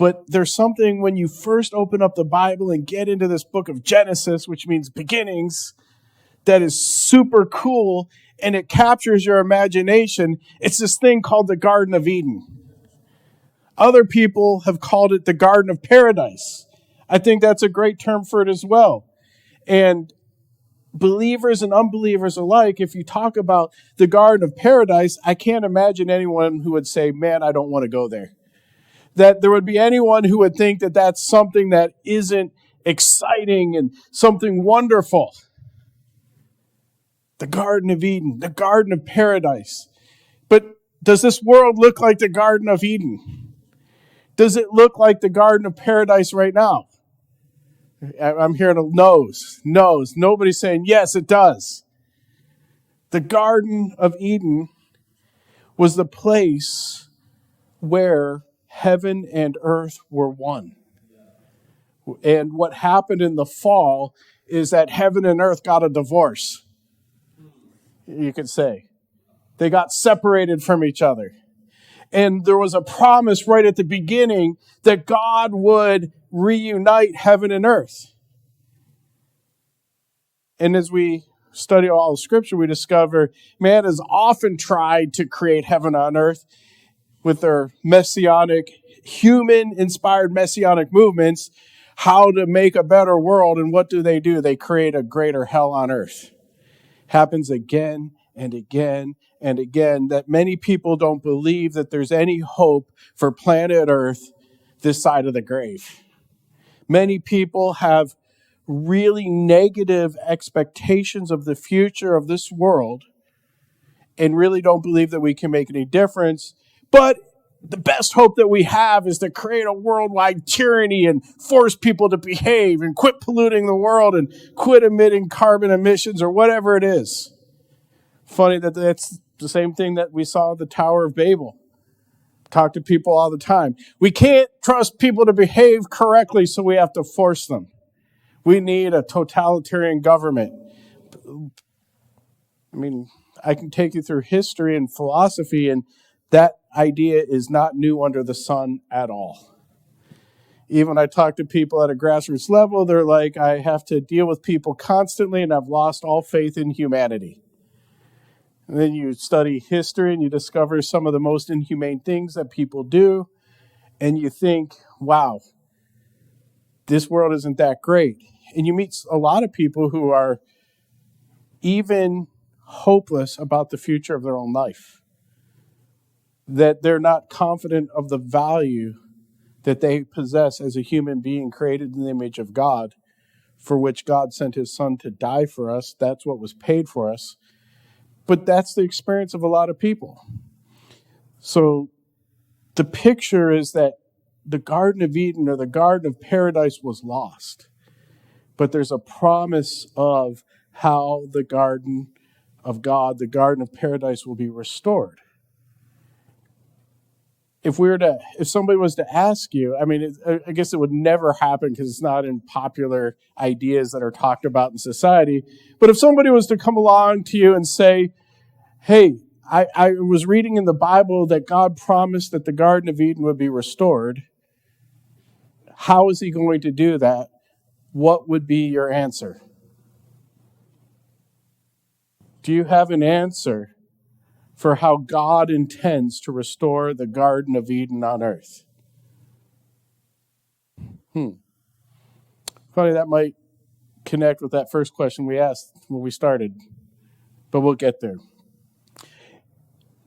But there's something when you first open up the Bible and get into this book of Genesis, which means beginnings, that is super cool, and it captures your imagination. It's this thing called the Garden of Eden. Other people have called it the Garden of Paradise. I think that's a great term for it as well. And believers and unbelievers alike, if you talk about the Garden of Paradise, I can't imagine anyone who would say, man, I don't want to go there. That there would be anyone who would think that that's something that isn't exciting and something wonderful. The Garden of Eden, the Garden of Paradise. But does this world look like the Garden of Eden? Does it look like the Garden of Paradise right now? I'm hearing a no's. Nobody's saying, yes, it does. The Garden of Eden was the place where heaven and earth were one. And what happened in the fall is that heaven and earth got a divorce, you could say. They got separated from each other. And there was a promise right at the beginning that God would reunite heaven and earth. And as we study all of Scripture, we discover man has often tried to create heaven on earth with their messianic, human-inspired messianic movements, how to make a better world. And what do? They create a greater hell on earth. Happens again and again and again, that many people don't believe that there's any hope for planet Earth this side of the grave. Many people have really negative expectations of the future of this world and really don't believe that we can make any difference. But the best hope that we have is to create a worldwide tyranny and force people to behave and quit polluting the world and quit emitting carbon emissions or whatever it is. Funny that that's the same thing that we saw at the Tower of Babel. Talk to people all the time. We can't trust people to behave correctly, so we have to force them. We need a totalitarian government. I mean, I can take you through history and philosophy, and that idea is not new under the sun at all. Even when I talk to people at a grassroots level, they're like, I have to deal with people constantly, and I've lost all faith in humanity. And then you study history and you discover some of the most inhumane things that people do. And you think, wow, this world isn't that great. And you meet a lot of people who are even hopeless about the future of their own life. That they're not confident of the value that they possess as a human being created in the image of God, for which God sent his son to die for us. That's what was paid for us. But that's the experience of a lot of people. So the picture is that the Garden of Eden or the Garden of Paradise was lost. But there's a promise of how the Garden of God, the Garden of Paradise, will be restored. If somebody was to ask you, I mean, I guess it would never happen because it's not in popular ideas that are talked about in society. But if somebody was to come along to you and say, hey, I was reading in the Bible that God promised that the Garden of Eden would be restored. How is he going to do that? What would be your answer? Do you have an answer for how God intends to restore the Garden of Eden on earth? Funny, that might connect with that first question we asked when we started, but we'll get there.